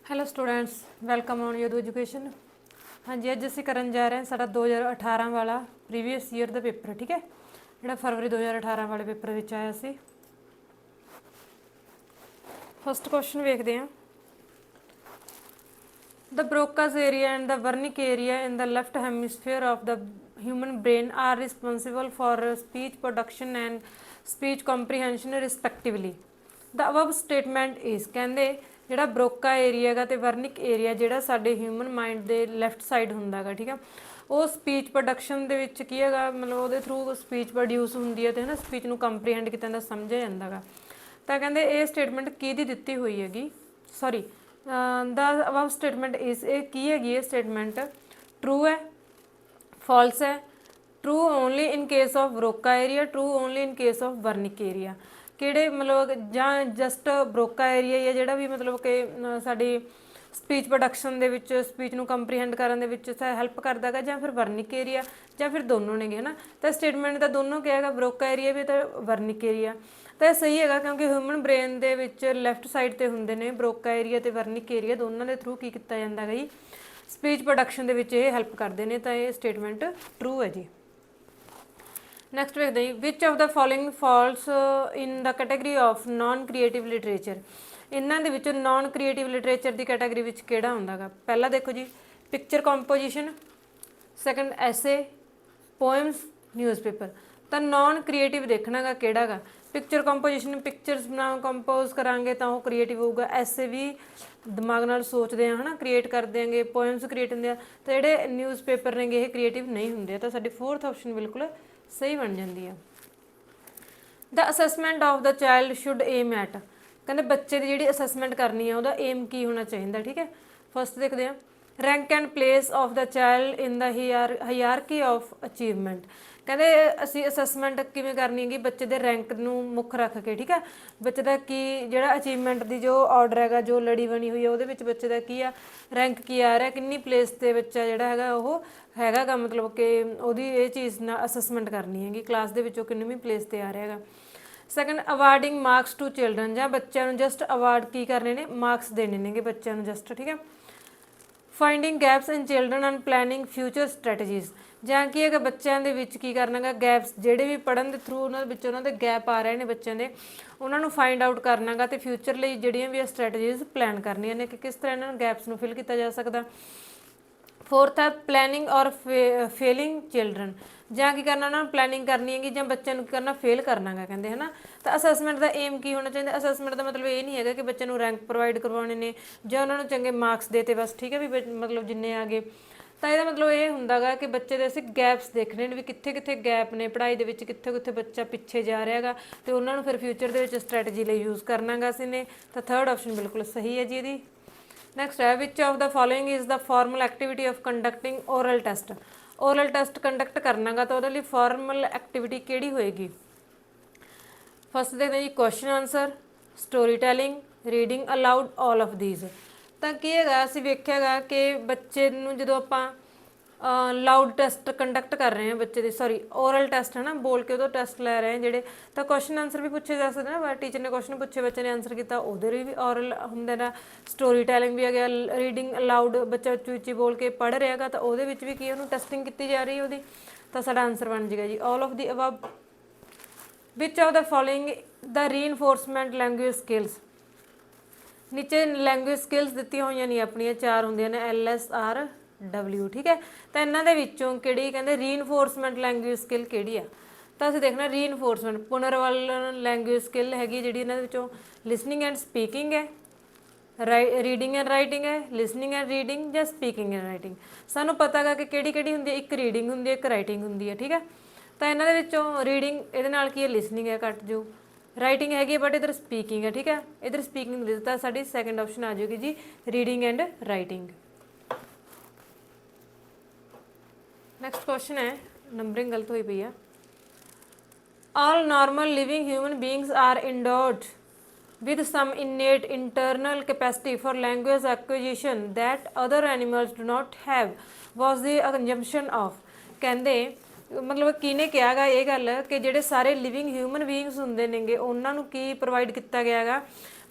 Hello students, welcome on your education. हाँ जी, अज असी करन जा रहे हैं साडा 2018 वाला प्रीवियस ईयर का पेपर, ठीक है, जोड़ा फरवरी 2018 वाले पेपर में आया सी। फस्ट क्वेश्चन वेखते हैं। The Broca's area and the Wernicke area in the left hemisphere of the human brain are responsible for speech production and speech comprehension respectively. The above statement is कहते ਜਿਹੜਾ ਬਰੋਕਾ area ਹੈਗਾ ਤੇ ਵਰਨਿਕ area ਜਿਹੜਾ ਸਾਡੇ human mind ਦੇ left side ਹੁੰਦਾ ਹੈਗਾ, ਠੀਕ ਆ, ਉਹ ਸਪੀਚ ਪ੍ਰੋਡਕਸ਼ਨ ਦੇ ਵਿੱਚ ਕੀ ਹੈਗਾ, ਮਤਲਬ ਉਹਦੇ ਥਰੂ ਸਪੀਚ ਪ੍ਰੋਡਿਊਸ ਹੁੰਦੀ ਹੈ ਤੇ ਨਾ ਸਪੀਚ ਨੂੰ ਕੰਪਰੀਹੈਂਡ ਕੀਤਾ ਜਾਂਦਾ, ਸਮਝਿਆ ਜਾਂਦਾ ਹੈਗਾ। ਤਾਂ ਕਹਿੰਦੇ ਇਹ ਸਟੇਟਮੈਂਟ ਕਿਹਦੀ ਦਿੱਤੀ ਹੋਈ ਹੈਗੀ, ਸੌਰੀ ਦਾ ਅਬਵ ਸਟੇਟਮੈਂਟ ਇਸ, ਇਹ ਕੀ ਹੈਗੀ, ਇਹ ਸਟੇਟਮੈਂਟ ਟਰੂ ਹੈ, ਫਾਲਸ ਹੈ, true only in case of Broca area, true only in case of Wernicke area. ਕਿਹੜੇ ਮਤਲਬ ਜਾਂ ਜਸਟ ਬਰੋਕਾ ਏਰੀਆ ਹੀ ਹੈ ਜਿਹੜਾ ਵੀ ਮਤਲਬ ਕਿ ਸਾਡੀ ਸਪੀਚ ਪ੍ਰੋਡਕਸ਼ਨ ਦੇ ਵਿੱਚ ਸਪੀਚ ਨੂੰ ਕੰਪਰੀਹੈਂਡ ਕਰਨ ਦੇ ਵਿੱਚ ਹੈਲਪ ਕਰਦਾ ਹੈਗਾ, ਜਾਂ ਫਿਰ ਵਰਨਿਕ ਏਰੀਆ, ਜਾਂ ਫਿਰ ਦੋਨੋਂ ਨੇਗੇ, ਹੈ ਨਾ। ਤਾਂ ਸਟੇਟਮੈਂਟ ਤਾਂ ਦੋਨੋਂ ਕਿਹਾ ਹੈਗਾ, ਬਰੋਕਾ ਏਰੀਆ ਵੀ ਤਾਂ ਵਰਨਿਕ ਏਰੀਆ। ਤਾਂ ਇਹ ਸਹੀ ਹੈਗਾ ਕਿਉਂਕਿ ਹਿਊਮਨ ਬ੍ਰੇਨ ਦੇ ਵਿੱਚ ਲੈਫਟ ਸਾਈਡ 'ਤੇ ਹੁੰਦੇ ਨੇ ਬਰੋਕਾ ਏਰੀਆ ਅਤੇ ਵਰਨਿਕ ਏਰੀਆ, ਦੋਨਾਂ ਦੇ ਥਰੂ ਕੀ ਕੀਤਾ ਜਾਂਦਾ ਹੈਗਾ ਜੀ, ਸਪੀਚ ਪ੍ਰੋਡਕਸ਼ਨ ਦੇ ਵਿੱਚ ਇਹ ਹੈਲਪ ਕਰਦੇ ਨੇ। ਤਾਂ ਇਹ ਸਟੇਟਮੈਂਟ ਟਰੂ ਹੈ ਜੀ। ਨੈਕਸਟ ਵੇਖਦੇ ਹਾਂ, which of the following falls in the category of non creative literature. ਇਹਨਾਂ ਦੇ ਵਿੱਚੋਂ ਨਾਨ ਕ੍ਰੀਏਟਿਵ ਲਿਟਰੇਚਰ ਦੀ ਕੈਟਾਗਰੀ ਵਿੱਚ ਕਿਹੜਾ ਹੁੰਦਾ ਹੈਗਾ। ਪਹਿਲਾ ਦੇਖੋ ਜੀ, picture composition, second essay, poems, newspaper. ਤਾਂ ਨਾਨ ਕ੍ਰੀਏਟਿਵ ਦੇਖਣਾ ਹੈਗਾ ਕਿਹੜਾ ਹੈਗਾ। ਪਿਕਚਰ ਕੰਪੋਜੀਸ਼ਨ, ਪਿਕਚਰਸ ਬਣਾ ਕੰਪੋਜ਼ ਕਰਾਂਗੇ ਤਾਂ ਉਹ ਕ੍ਰੀਏਟਿਵ ਹੋਊਗਾ। ਐਸੇ ਵੀ ਦਿਮਾਗ ਨਾਲ ਸੋਚਦੇ ਹਾਂ, ਹੈ ਨਾ, ਕ੍ਰੀਏਟ ਕਰਦੇ ਆਂਗੇ। ਪੋਇਮਸ ਕ੍ਰੀਏਟ ਹੁੰਦੇ ਆ। ਤਾਂ ਜਿਹੜੇ ਨਿਊਜ਼ਪੇਪਰ ਨੇਗੇ ਇਹ ਕ੍ਰੀਏਟਿਵ ਨਹੀਂ ਹੁੰਦੇ। ਤਾਂ ਸਾਡੀ ਫੋਰਥ ਆਪਸ਼ਨ ਬਿਲਕੁਲ ਸਹੀ ਬਣ ਜਾਂਦੀ ਆ। The assessment of the child should aim at, ਕਹਿੰਦੇ ਬੱਚੇ ਦੀ ਜਿਹੜੀ ਅਸੈਸਮੈਂਟ ਕਰਨੀ ਆ ਉਹਦਾ ਏਮ ਕੀ ਹੋਣਾ ਚਾਹੀਦਾ, ਠੀਕ ਹੈ। ਫਸਟ ਦੇਖਦੇ ਹਾਂ, rank and place of the child in the hierarchy of achievement. ਕਹਿੰਦੇ ਅਸੀਂ ਅਸੈਸਮੈਂਟ ਕਿਵੇਂ ਕਰਨੀ ਹੈਗੀ, ਬੱਚੇ ਦੇ ਰੈਂਕ ਨੂੰ ਮੁੱਖ ਰੱਖ ਕੇ, ਠੀਕ ਹੈ। ਬੱਚੇ ਦਾ ਕੀ ਜਿਹੜਾ ਅਚੀਵਮੈਂਟ ਦੀ ਜੋ ਆਰਡਰ ਹੈਗਾ, ਜੋ ਲੜੀ ਬਣੀ ਹੋਈ ਹੈ, ਉਹਦੇ ਵਿੱਚ ਬੱਚੇ ਦਾ ਕੀ ਆ ਰੈਂਕ, ਕੀ ਆ ਰਿਹਾ, ਕਿੰਨੀ ਪਲੇਸ 'ਤੇ ਬੱਚਾ ਜਿਹੜਾ ਹੈਗਾ ਉਹ ਹੈਗਾ ਗਾ, ਮਤਲਬ ਕਿ ਉਹਦੀ ਇਹ ਚੀਜ਼ ਨਾਲ ਅਸੈਸਮੈਂਟ ਕਰਨੀ ਹੈਗੀ, ਕਲਾਸ ਦੇ ਵਿੱਚੋਂ ਕਿੰਨਵੀਂ ਪਲੇਸ 'ਤੇ ਆ ਰਿਹਾ ਹੈਗਾ। ਸੈਕੰਡ, ਅਵਾਰਡਿੰਗ ਮਾਰਕਸ ਟੂ ਚਿਲਡਰਨ, ਜਾਂ ਬੱਚਿਆਂ ਨੂੰ ਜਸਟ ਅਵਾਰਡ ਕੀ ਕਰਨੇ ਨੇ, ਮਾਰਕਸ ਦੇਣੇ ਨੇਗੇ ਬੱਚਿਆਂ ਨੂੰ ਜਸਟ, ਠੀਕ ਹੈ। Finding gaps in children and planning future strategies, ਜਾਂ ਕੀ ਹੈਗਾ ਬੱਚਿਆਂ ਦੇ ਵਿੱਚ ਕੀ ਕਰਨਾ ਗਾ, ਗੈਪਸ ਜਿਹੜੇ ਵੀ ਪੜ੍ਹਨ ਦੇ ਥਰੂ ਉਹਨਾਂ ਦੇ ਵਿੱਚ ਉਹਨਾਂ ਦੇ ਗੈਪ ਆ ਰਹੇ ਨੇ ਬੱਚਿਆਂ ਦੇ, ਉਹਨਾਂ ਨੂੰ ਫਾਈਂਡ ਆਊਟ ਕਰਨਾ ਗਾ, ਅਤੇ ਫਿਊਚਰ ਲਈ ਜਿਹੜੀਆਂ ਵੀ ਸਟ੍ਰੈਟਜੀਜ਼ ਪਲਾਨ ਕਰਨੀਆਂ ਨੇ ਕਿ ਕਿਸ ਤਰ੍ਹਾਂ ਇਹਨਾਂ ਨੂੰ ਗੈਪਸ ਨੂੰ ਫਿਲ ਕੀਤਾ ਜਾ ਸਕਦਾ। ਫੋਰਥ ਹੈ ਪਲੈਨਿੰਗ ਔਰ ਫੇਲਿੰਗ ਚਿਲਡਰਨ, ਜਾਂ ਕੀ ਕਰਨਾ ਉਹਨਾਂ ਨੂੰ ਪਲੈਨਿੰਗ ਕਰਨੀ ਹੈਗੀ ਜਾਂ ਬੱਚਿਆਂ ਨੂੰ ਕੀ ਕਰਨਾ, ਫੇਲ ਕਰਨਾ ਗਾ, ਕਹਿੰਦੇ ਹੈ ਨਾ। ਤਾਂ ਅਸੈਸਮੈਂਟ ਦਾ ਏਮ ਕੀ ਹੋਣਾ ਚਾਹੀਦਾ। ਅਸੈਸਮੈਂਟ ਦਾ ਮਤਲਬ ਇਹ ਨਹੀਂ ਹੈਗਾ ਕਿ ਬੱਚੇ ਨੂੰ ਰੈਂਕ ਪ੍ਰੋਵਾਈਡ ਕਰਵਾਉਣੇ ਨੇ ਜਾਂ ਉਹਨਾਂ ਨੂੰ ਚੰਗੇ ਮਾਰਕਸ ਦੇਤੇ ਬਸ, ਠੀਕ ਹੈ, ਵੀ ਮਤਲਬ ਜਿੰਨੇ ਆ ਗਏ। ਤਾਂ ਇਹਦਾ ਮਤਲਬ ਇਹ ਹੁੰਦਾ ਗਾ ਕਿ ਬੱਚੇ ਦੇ ਅਸੀਂ ਗੈਪਸ ਦੇਖਣੇ ਨੇ ਵੀ ਕਿੱਥੇ ਕਿੱਥੇ ਗੈਪ ਨੇ ਪੜ੍ਹਾਈ ਦੇ ਵਿੱਚ, ਕਿੱਥੇ ਕਿੱਥੇ ਬੱਚਾ ਪਿੱਛੇ ਜਾ ਰਿਹਾ ਗਾ, ਅਤੇ ਉਹਨਾਂ ਨੂੰ ਫਿਰ ਫਿਊਚਰ ਦੇ ਵਿੱਚ ਸਟ੍ਰੈਟਜੀ ਲਈ ਯੂਜ਼ ਕਰਨਾ ਗਾ ਅਸੀਂ ਨੇ। ਤਾਂ ਥਰਡ ਆਪਸ਼ਨ ਬਿਲਕੁਲ ਸਹੀ ਹੈ ਜੀ ਇਹਦੀ। ਨੈਕਸਟ ਹੈ, which of the following is the formal activity of conducting oral test. Oral test conduct ਕਰਨਾ ਗਾ ਤਾਂ ਉਹਦੇ ਲਈ ਫਾਰਮਲ ਐਕਟੀਵਿਟੀ ਕਿਹੜੀ ਹੋਏਗੀ। ਫਸਟ ਦੇਖਦੇ ਜੀ, question answer, story telling, reading allowed, all of these. ਤਾਂ ਕੀ ਹੈਗਾ, ਅਸੀਂ ਵੇਖਿਆ ਗਾ ਕਿ ਬੱਚੇ ਨੂੰ ਜਦੋਂ ਆਪਾਂ ਲਾਊਡ ਟੈਸਟ ਕੰਡਕਟ ਕਰ ਰਹੇ ਹਾਂ ਬੱਚੇ ਦੇ, ਸੌਰੀ ਓਰਲ ਟੈਸਟ ਹੈ ਨਾ, ਬੋਲ ਕੇ ਉਹਦਾ ਟੈਸਟ ਲੈ ਰਹੇ ਹਾਂ ਜਿਹੜੇ, ਤਾਂ ਕੁਐਸਚਨ ਆਨਸਰ ਵੀ ਪੁੱਛੇ ਜਾ ਸਕਦੇ ਨਾ। ਟੀਚਰ ਨੇ ਕੁਐਸਚਨ ਪੁੱਛੇ, ਬੱਚੇ ਨੇ ਆਨਸਰ ਕੀਤਾ, ਉਹਦੇ ਲਈ ਵੀ ਓਰਲ ਹੁੰਦੇ ਨੇ। ਸਟੋਰੀ ਟੈਲਿੰਗ ਵੀ ਆ ਗਿਆ, ਰੀਡਿੰਗ ਅਲਾਊਡ, ਬੱਚਾ ਉੱਚੀ ਉੱਚੀ ਬੋਲ ਕੇ ਪੜ੍ਹ ਰਿਹਾ ਗਾ, ਤਾਂ ਉਹਦੇ ਵਿੱਚ ਵੀ ਕੀ ਉਹਨੂੰ ਟੈਸਟਿੰਗ ਕੀਤੀ ਜਾ ਰਹੀ ਉਹਦੀ। ਤਾਂ ਸਾਡਾ ਆਨਸਰ ਬਣ ਜਾਏਗਾ ਜੀ all of the above. Which of the following the reinforcement language skills. ਨੀਚੇ ਲੈਂਗੁਏਜ ਸਕਿੱਲਸ ਦਿੱਤੀਆਂ ਹੋਈਆਂ ਨਹੀਂ ਆਪਣੀਆਂ, ਚਾਰ ਹੁੰਦੀਆਂ ਨੇ, LSRW, ਠੀਕ ਹੈ। ਤਾਂ ਇਹਨਾਂ ਦੇ ਵਿੱਚੋਂ ਕਿਹੜੀ ਕਹਿੰਦੇ ਰੀਇਨਫੋਰਸਮੈਂਟ ਲੈਂਗੁਏਜ ਸਕਿੱਲ ਕਿਹੜੀ ਆ। ਤਾਂ ਅਸੀਂ ਦੇਖਣਾ ਰੀਇਨਫੋਰਸਮੈਂਟ ਪੁਨਰਵਲਨ ਲੈਂਗੁਏਜ ਸਕਿੱਲ ਹੈਗੀ ਜਿਹੜੀ ਇਹਨਾਂ ਦੇ ਵਿੱਚੋਂ ਲਿਸਨਿੰਗ ਐਂਡ ਸਪੀਕਿੰਗ ਹੈ, ਰੀਡਿੰਗ ਐਂਡ ਰਾਈਟਿੰਗ ਹੈ, ਲਿਸਨਿੰਗ ਐਂਡ ਰੀਡਿੰਗ, ਜਾਂ ਸਪੀਕਿੰਗ ਐਂਡ ਰਾਈਟਿੰਗ। ਸਾਨੂੰ ਪਤਾ ਗਾ ਕਿ ਕਿਹੜੀ ਕਿਹੜੀ ਹੁੰਦੀ ਹੈ, ਇੱਕ ਰੀਡਿੰਗ ਹੁੰਦੀ ਹੈ, ਇੱਕ ਰਾਈਟਿੰਗ ਹੁੰਦੀ ਹੈ, ਠੀਕ ਹੈ। ਤਾਂ ਇਹਨਾਂ ਦੇ ਵਿੱਚੋਂ ਰੀਡਿੰਗ ਇਹਦੇ ਨਾਲ ਕੀ ਹੈ, ਲਿਸਨਿੰਗ ਹੈ, ਕੱਟ ਜੋ, ਰਾਈਟਿੰਗ ਹੈਗੀ ਬਟ ਇੱਧਰ ਸਪੀਕਿੰਗ ਹੈ, ਠੀਕ ਹੈ, ਇੱਧਰ ਸਪੀਕਿੰਗ ਦੇ ਦਿੱਤਾ, ਸਾਡੀ ਸੈਕੰਡ ਆਪਸ਼ਨ ਆ ਜਾਊਗੀ ਜੀ reading and writing. Next question ਹੈ, ਨੰਬਰਿੰਗ ਗਲਤ ਹੋਈ ਪਈ ਆ। All normal living human beings are endowed with some innate internal capacity for language acquisition that other animals do not have was the consumption of। ਕਹਿੰਦੇ ਮਤਲਬ ਕਿਹਨੇ ਕਿਹਾ ਗਾ ਇਹ ਗੱਲ ਕਿ ਜਿਹੜੇ ਸਾਰੇ ਲਿਵਿੰਗ ਹਿਊਮਨ ਬੀਇੰਗਸ ਹੁੰਦੇ ਨੇਗੇ ਉਹਨਾਂ ਨੂੰ ਕੀ ਪ੍ਰੋਵਾਈਡ ਕੀਤਾ ਗਿਆ ਹੈਗਾ,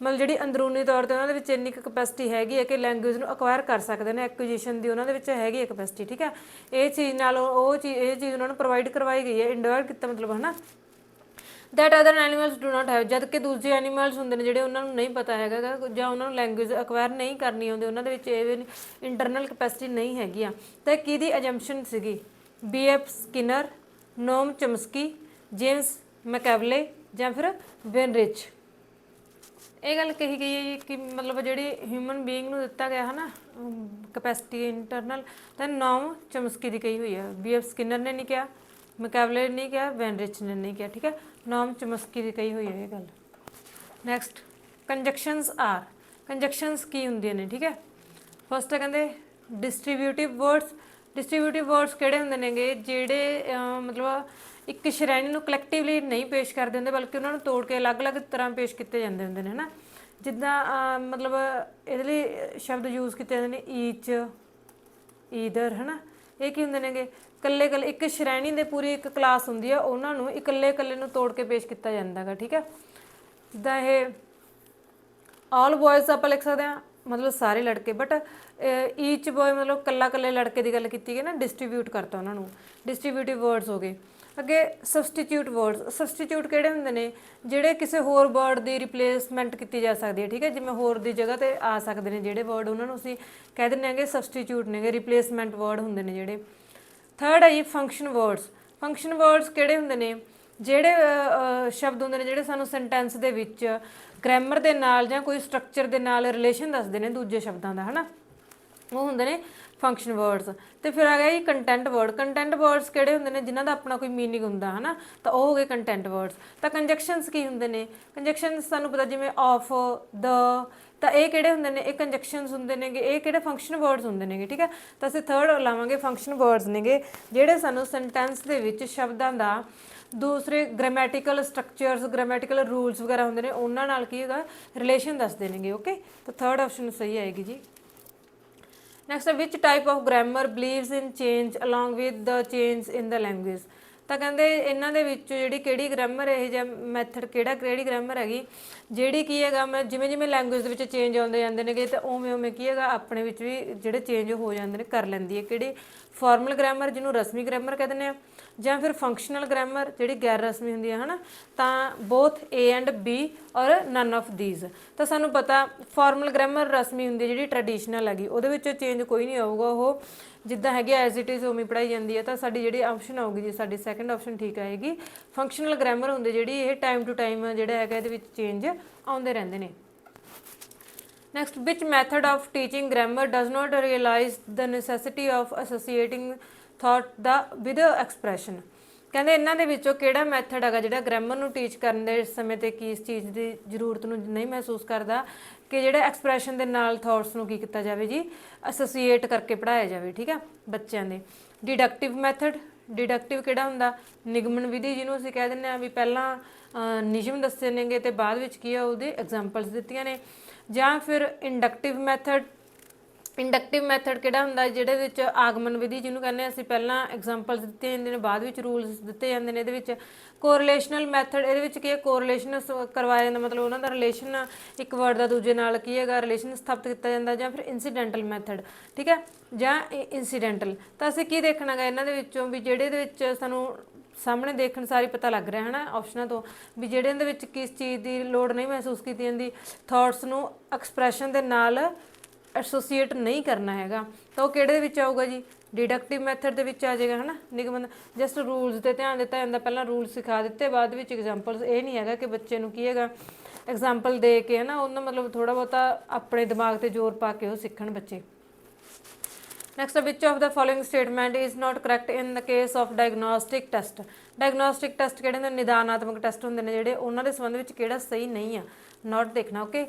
ਮਤਲਬ ਜਿਹੜੀ ਅੰਦਰੂਨੀ ਤੌਰ 'ਤੇ ਉਹਨਾਂ ਦੇ ਵਿੱਚ ਇੰਨੀ ਕੁ ਕਪੈਸਿਟੀ ਹੈਗੀ ਹੈ ਕਿ ਲੈਂਗੁਏਜ ਨੂੰ ਅਕਵਾਇਰ ਕਰ ਸਕਦੇ ਨੇ, ਐਕੁਜੀਸ਼ਨ ਦੀ ਉਹਨਾਂ ਦੇ ਵਿੱਚ ਹੈਗੀ ਹੈ ਕਪੈਸਿਟੀ, ਠੀਕ ਹੈ। ਇਹ ਚੀਜ਼ ਨਾਲ ਇਹ ਚੀਜ਼ ਉਹਨਾਂ ਨੂੰ ਪ੍ਰੋਵਾਈਡ ਕਰਵਾਈ ਗਈ ਹੈ, ਇੰਡੋਰ ਕੀਤਾ ਮਤਲਬ ਹੈ ਨਾ। That other animals do not have, ਜਦ ਕਿ ਦੂਜੇ ਐਨੀਮਲਸ ਹੁੰਦੇ ਨੇ ਜਿਹੜੇ ਉਹਨਾਂ ਨੂੰ ਨਹੀਂ ਪਤਾ ਹੈਗਾ ਜਾਂ ਉਹਨਾਂ ਨੂੰ ਲੈਂਗੁਏਜ ਅਕਵਾਇਰ ਨਹੀਂ ਕਰਨੀ ਆਉਂਦੀ, ਉਹਨਾਂ ਦੇ ਵਿੱਚ ਇਹ ਇੰਟਰਨਲ ਕਪੈਸਿਟੀ ਨਹੀਂ ਹੈਗੀ ਆ। ਤਾਂ ਕਿਹਦੀ ਐਜੰਪਸ਼ਨ ਸੀਗੀ? B.F. ਸਕਿਨਰ, ਨੋਮ ਚਮਸਕੀ, ਜੇਮਸ ਮੈਕੈਵਲੇ ਜਾਂ ਫਿਰ ਵੇਨਰਿਚ। ਇਹ ਗੱਲ ਕਹੀ ਗਈ ਹੈ ਜੀ ਕਿ ਮਤਲਬ ਜਿਹੜੀ ਹਿਊਮਨ ਬੀਇੰਗ ਨੂੰ ਦਿੱਤਾ ਗਿਆ ਹੈ ਨਾ ਕਪੈਸਿਟੀ ਇੰਟਰਨਲ, ਤਾਂ ਨੋਮ ਚਮਸਕੀ ਦੀ ਕਹੀ ਹੋਈ ਹੈ। B.F. ਸਕਿਨਰ ਨੇ ਨਹੀਂ ਕਿਹਾ, ਮੈਕੈਵਲੇ ਨੇ ਨਹੀਂ ਕਿਹਾ, ਵੈਨਰਿਚ ਨੇ ਨਹੀਂ ਕਿਹਾ, ਠੀਕ ਹੈ। ਨੋਮ ਚਮਸਕੀ ਦੀ ਕਹੀ ਹੋਈ ਹੈ ਇਹ ਗੱਲ। ਨੈਕਸਟ, ਕੰਜਕਸ਼ਨਸ ਆਰ, ਕੰਜਕਸ਼ਨਸ ਕੀ ਹੁੰਦੀਆਂ ਨੇ, ਠੀਕ ਹੈ। ਫਸਟ ਹੈ ਕਹਿੰਦੇ ਡਿਸਟਰੀਬਿਊਟਿਵ ਵਰਡਸ। ਡਿਸਟਰੀਬਿਊਟਿਵ ਵਰਡਸ ਕਿਹੜੇ ਹੁੰਦੇ ਨੇਗੇ? ਜਿਹੜੇ ਮਤਲਬ ਇੱਕ ਸ਼੍ਰੇਣੀ ਨੂੰ ਕਲੈਕਟਿਵਲੀ ਨਹੀਂ ਪੇਸ਼ ਕਰਦੇ ਹੁੰਦੇ, ਬਲਕਿ ਉਹਨਾਂ ਨੂੰ ਤੋੜ ਕੇ ਅਲੱਗ-ਅਲੱਗ ਤਰ੍ਹਾਂ ਪੇਸ਼ ਕੀਤੇ ਜਾਂਦੇ ਹੁੰਦੇ ਨੇ, ਹੈ ਨਾ। ਜਿੱਦਾਂ ਮਤਲਬ ਇਹਦੇ ਲਈ ਸ਼ਬਦ ਯੂਜ਼ ਕੀਤੇ ਜਾਂਦੇ ਨੇ ਈਚ, ਈਦਰ, ਹੈ ਨਾ। ਇਹ ਕੀ ਹੁੰਦੇ ਨੇਗੇ? ਇਕੱਲੇ ਇੱਕ ਸ਼੍ਰੇਣੀ ਦੇ ਪੂਰੀ ਇੱਕ ਕਲਾਸ ਹੁੰਦੀ ਆ, ਉਹਨਾਂ ਨੂੰ ਇਕੱਲੇ ਨੂੰ ਤੋੜ ਕੇ ਪੇਸ਼ ਕੀਤਾ ਜਾਂਦਾ ਗਾ, ਠੀਕ ਹੈ। ਜਿੱਦਾਂ ਇਹ ਆਲ ਬॉयਜ਼ ਆਪਾਂ ਲਿਖ ਸਕਦੇ ਹਾਂ ਮਤਲਬ ਸਾਰੇ ਲੜਕੇ, ਬਟ ਈਚ ਬॉय ਮਤਲਬ ਇਕੱਲੇ ਲੜਕੇ ਦੀ ਗੱਲ ਕੀਤੀ ਗਈ ਨਾ, ਡਿਸਟਰੀਬਿਊਟ ਕਰਤਾ ਉਹਨਾਂ ਨੂੰ, ਡਿਸਟਰੀਬਿਊਟਿਵ ਵਰਡਸ ਹੋ ਗਏ। ਅੱਗੇ ਸਬਸਟੀਟਿਊਟ ਵਰਡਸ। ਸਬਸਟੀਟਿਊਟ ਕਿਹੜੇ ਹੁੰਦੇ ਨੇ? ਜਿਹੜੇ ਕਿਸੇ ਹੋਰ ਵਰਡ ਦੀ ਰਿਪਲੇਸਮੈਂਟ ਕੀਤੀ ਜਾ ਸਕਦੀ ਹੈ, ਠੀਕ ਹੈ। ਜਿਵੇਂ ਹੋਰ ਦੀ ਜਗ੍ਹਾ 'ਤੇ ਆ ਸਕਦੇ ਨੇ ਜਿਹੜੇ ਵਰਡ, ਉਹਨਾਂ ਨੂੰ ਅਸੀਂ ਕਹਿ ਦਿੰਦੇ ਹੈਗੇ ਸਬਸਟੀਟਿਊਟ ਨੇਗੇ, ਰਿਪਲੇਸਮੈਂਟ ਵਰਡ ਹੁੰਦੇ ਨੇ ਜਿਹੜੇ। ਥਰਡ ਹੈ ਜੀ ਫੰਕਸ਼ਨ ਵਰਡਸ। ਫੰਕਸ਼ਨ ਵਰਡਸ ਕਿਹੜੇ ਹੁੰਦੇ ਨੇ? ਜਿਹੜੇ ਸ਼ਬਦ ਹੁੰਦੇ ਨੇ ਜਿਹੜੇ ਸਾਨੂੰ ਸੈਂਟੈਂਸ ਦੇ ਵਿੱਚ ਗ੍ਰਾਮਰ ਦੇ ਨਾਲ ਜਾਂ ਕੋਈ ਸਟਰਕਚਰ ਦੇ ਨਾਲ ਰਿਲੇਸ਼ਨ ਦੱਸਦੇ ਨੇ ਦੂਜੇ ਸ਼ਬਦਾਂ ਦਾ, ਹੈ ਨਾ, ਉਹ ਹੁੰਦੇ ਨੇ ਫੰਕਸ਼ਨ ਵਰਡਸ। ਤੇ ਫਿਰ ਆ ਗਿਆ ਜੀ ਕੰਟੈਂਟ ਵਰਡ। ਕੰਟੈਂਟ ਵਰਡਸ ਕਿਹੜੇ ਹੁੰਦੇ ਨੇ? ਜਿਨ੍ਹਾਂ ਦਾ ਆਪਣਾ ਕੋਈ ਮੀਨਿੰਗ ਹੁੰਦਾ, ਹੈ ਨਾ, ਤਾਂ ਉਹ ਹੋ ਗਏ ਕੰਟੈਂਟ ਵਰਡਸ। ਤਾਂ ਕੰਜਕਸ਼ਨਸ ਕੀ ਹੁੰਦੇ ਨੇ? ਕੰਜਕਸ਼ਨਸ ਸਾਨੂੰ ਪਤਾ ਜਿਵੇਂ ਆਫ, ਦ, ਤਾਂ ਇਹ ਕਿਹੜੇ ਹੁੰਦੇ ਨੇ? ਇਹ ਕੰਜਕਸ਼ਨਸ ਹੁੰਦੇ ਨੇਗੇ, ਇਹ ਕਿਹੜੇ ਫੰਕਸ਼ਨ ਵਰਡਸ ਹੁੰਦੇ ਨੇਗੇ, ਠੀਕ ਹੈ। ਤਾਂ ਅਸੀਂ ਥਰਡ ਲਾਵਾਂਗੇ ਫੰਕਸ਼ਨ ਵਰਡਸ ਨੇਗੇ, ਜਿਹੜੇ ਸਾਨੂੰ ਸੈਂਟੈਂਸ ਦੇ ਵਿੱਚ ਸ਼ਬਦਾਂ ਦਾ ਦੂਸਰੇ ਗ੍ਰਾਮੈਟੀਕਲ ਸਟਰਕਚਰਸ, ਗ੍ਰਾਮੈਟੀਕਲ ਰੂਲਸ ਵਗੈਰਾ ਹੁੰਦੇ ਨੇ, ਉਹਨਾਂ ਨਾਲ ਕੀ ਹੈਗਾ ਰਿਲੇਸ਼ਨ ਦੱਸਦੇ ਨੇਗੇ, ਓਕੇ। ਤਾਂ ਥਰਡ ਆਪਸ਼ਨ ਸਹੀ ਆਏਗੀ ਜੀ। Next, which type of grammar believes in change along with the change in the language. ਤਾਂ ਕਹਿੰਦੇ ਇਹਨਾਂ ਦੇ ਵਿੱਚ ਜਿਹੜੀ ਕਿਹੜੀ ਗ੍ਰਾਮਰ ਇਹ ਜਿਹਾ ਮੈਥਡ ਕਿਹੜੀ ਗ੍ਰਾਮਰ ਹੈਗੀ ਜਿਹੜੀ ਕੀ ਹੈਗਾ ਮੈਂ ਜਿਵੇਂ ਲੈਂਗੁਏਜ ਦੇ ਵਿੱਚ ਚੇਂਜ ਆਉਂਦੇ ਜਾਂਦੇ ਨੇਗੇ, ਤਾਂ ਉਵੇਂ ਕੀ ਹੈਗਾ ਆਪਣੇ ਵਿੱਚ ਵੀ ਜਿਹੜੇ ਚੇਂਜ ਹੋ ਜਾਂਦੇ ਨੇ ਕਰ ਲੈਂਦੀ ਹੈ। ਕਿਹੜੀ? ਫਾਰਮਲ ਗ੍ਰਾਮਰ, ਜਿਹਨੂੰ ਰਸਮੀ ਗ੍ਰਾਮਰ ਕਹਿ ਦਿੰਦੇ ਆ, ਜਾਂ ਫਿਰ ਫੰਕਸ਼ਨਲ ਗ੍ਰਾਮਰ ਜਿਹੜੀ ਗੈਰ ਰਸਮੀ ਹੁੰਦੀ ਹੈ, ਹੈ ਨਾ। ਤਾਂ ਬੋਥ A ਐਂਡ B ਔਰ ਨਨ ਆਫ ਦੀਜ਼। ਤਾਂ ਸਾਨੂੰ ਪਤਾ ਫਾਰਮਲ ਗ੍ਰਾਮਰ ਰਸਮੀ ਹੁੰਦੀ ਹੈ, ਜਿਹੜੀ ਟਰੈਡੀਸ਼ਨਲ ਹੈਗੀ, ਉਹਦੇ ਵਿੱਚ ਚੇਂਜ ਕੋਈ ਨਹੀਂ ਆਊਗਾ, ਉਹ ਜਿੱਦਾਂ ਹੈਗੀ ਐਜ਼ ਇਟ ਇਜ਼ ਉਵੇਂ ਪੜ੍ਹਾਈ ਜਾਂਦੀ ਹੈ। ਤਾਂ ਸਾਡੀ ਜਿਹੜੀ ਆਪਸ਼ਨ ਆਊਗੀ ਜੀ ਸਾਡੀ ਸੈਕੰਡ ਆਪਸ਼ਨ ਠੀਕ ਆਏਗੀ। ਫੰਕਸ਼ਨਲ ਗ੍ਰਾਮਰ ਹੁੰਦੀ ਜਿਹੜੀ ਇਹ ਟਾਈਮ ਟੂ ਟਾਈਮ ਜਿਹੜਾ ਹੈਗਾ ਇਹਦੇ ਵਿੱਚ ਚੇਂਜ ਆਉਂਦੇ ਰਹਿੰਦੇ ਨੇ। Next, which method of teaching grammar does not realise the necessity of associating thought the with expression. ਕਹਿੰਦੇ ਇਹਨਾਂ ਦੇ ਵਿੱਚੋਂ ਕਿਹੜਾ ਮੈਥਡ ਹੈਗਾ ਜਿਹੜਾ ਗ੍ਰਾਮਰ ਨੂੰ ਟੀਚ ਕਰਨ ਦੇ ਸਮੇਂ 'ਤੇ ਕੀ ਇਸ ਚੀਜ਼ ਦੀ ਜ਼ਰੂਰਤ ਨੂੰ ਨਹੀਂ ਮਹਿਸੂਸ ਕਰਦਾ ਕਿ ਜਿਹੜੇ ਐਕਸਪ੍ਰੈਸ਼ਨ ਦੇ ਨਾਲ ਥਾਟਸ ਨੂੰ ਕੀ ਕੀਤਾ ਜਾਵੇ ਜੀ ਐਸੋਸੀਏਟ ਕਰਕੇ ਪੜ੍ਹਾਇਆ ਜਾਵੇ, ਠੀਕ ਆ ਬੱਚਿਆਂ ਦੇ। ਡਿਡਕਟਿਵ ਮੈਥਡ। ਡਿਡਕਟਿਵ ਕਿਹੜਾ ਹੁੰਦਾ? ਨਿਗਮਨ ਵਿਧੀ, ਜਿਹਨੂੰ ਅਸੀਂ ਕਹਿ ਦਿੰਦੇ ਹਾਂ ਵੀ ਪਹਿਲਾਂ ਨਿਯਮ ਦੱਸੇ ਨੇਗੇ ਅਤੇ ਬਾਅਦ ਵਿੱਚ ਕੀ ਆ ਉਹਦੇ ਐਗਜ਼ਾਮਪਲਸ ਦਿੱਤੀਆਂ ਨੇ। ਜਾਂ ਫਿਰ ਇੰਡਕਟਿਵ ਮੈਥਡ। ਇੰਡਕਟਿਵ ਮੈਥਡ ਕਿਹੜਾ ਹੁੰਦਾ? ਜਿਹਦੇ ਵਿੱਚ ਆਗਮਨ ਵਿਧੀ ਜਿਹਨੂੰ ਕਹਿੰਦੇ ਅਸੀਂ ਪਹਿਲਾਂ ਐਗਜ਼ਾਮਪਲਸ ਦਿੱਤੇ ਜਾਂਦੇ ਨੇ ਬਾਅਦ ਵਿੱਚ ਰੂਲਸ ਦਿੱਤੇ ਜਾਂਦੇ ਨੇ। ਇਹਦੇ ਵਿੱਚ ਕੋਰਿਲੇਸ਼ਨਲ ਮੈਥਡ, ਇਹਦੇ ਵਿੱਚ ਕੀ ਹੈ ਕੋਰਿਲੇਸ਼ਨ ਕਰਵਾਇਆ ਜਾਂਦਾ, ਮਤਲਬ ਉਹਨਾਂ ਦਾ ਰਿਲੇਸ਼ਨ ਇੱਕ ਵਰਡ ਦਾ ਦੂਜੇ ਨਾਲ ਕੀ ਹੈਗਾ ਰਿਲੇਸ਼ਨ ਸਥਾਪਿਤ ਕੀਤਾ ਜਾਂਦਾ। ਜਾਂ ਫਿਰ ਇੰਸੀਡੈਂਟਲ ਮੈਥਡ, ਠੀਕ ਹੈ, ਜਾਂ ਇੰਸੀਡੈਂਟਲ। ਤਾਂ ਅਸੀਂ ਕੀ ਦੇਖਣਾ ਗਾ ਇਹਨਾਂ ਦੇ ਵਿੱਚੋਂ ਵੀ ਜਿਹੜੇ ਦੇ ਵਿੱਚ ਸਾਨੂੰ ਸਾਹਮਣੇ ਦੇਖਣ ਸਾਰੀ ਪਤਾ ਲੱਗ ਰਿਹਾ ਹੈ ਨਾ ਆਪਸ਼ਨਾਂ ਤੋਂ ਵੀ ਜਿਹੜੇ ਇਹਦੇ ਵਿੱਚ ਕਿਸ ਚੀਜ਼ ਦੀ ਲੋੜ ਨਹੀਂ ਮਹਿਸੂਸ ਕੀਤੀ ਜਾਂਦੀ, ਥਾਟਸ ਨੂੰ ਐਕਸਪ੍ਰੈਸ਼ਨ ਦੇ ਨਾਲ ਐਸੋਸੀਏਟ ਨਹੀਂ ਕਰਨਾ ਹੈਗਾ, ਤਾਂ ਉਹ ਕਿਹੜੇ ਦੇ ਵਿੱਚ ਆਊਗਾ ਜੀ? ਡਿਡਕਟਿਵ ਮੈਥਡ ਦੇ ਵਿੱਚ ਆ ਜਾਏਗਾ, ਹੈ ਨਾ। ਨਿਗਮਨ ਜਸਟ ਰੂਲਸ 'ਤੇ ਧਿਆਨ ਦਿੱਤਾ ਜਾਂਦਾ, ਪਹਿਲਾਂ ਰੂਲ ਸਿਖਾ ਦਿੱਤੇ ਬਾਅਦ ਵਿੱਚ ਐਗਜ਼ਾਮਪਲਸ। ਇਹ ਨਹੀਂ ਹੈਗਾ ਕਿ ਬੱਚੇ ਨੂੰ ਕੀ ਹੈਗਾ ਐਗਜ਼ਾਮਪਲ ਦੇ ਕੇ ਹੈ ਨਾ ਉਹਨਾਂ ਮਤਲਬ ਥੋੜ੍ਹਾ ਬਹੁਤਾ ਆਪਣੇ ਦਿਮਾਗ 'ਤੇ ਜ਼ੋਰ ਪਾ ਕੇ ਉਹ ਸਿੱਖਣ ਬੱਚੇ। Next, which of the following statement is not correct in the case of diagnostic test. Diagnostic test ਕਿਹੜੇ ਹੁੰਦੇ? ਨਿਦਾਨਾਤਮਕ ਟੈਸਟ ਹੁੰਦੇ ਨੇ ਜਿਹੜੇ, ਉਹਨਾਂ ਦੇ ਸੰਬੰਧ ਵਿੱਚ ਕਿਹੜਾ ਸਹੀ ਨਹੀਂ ਆ, ਨੋਟ ਦੇਖਣਾ, ਓਕੇ।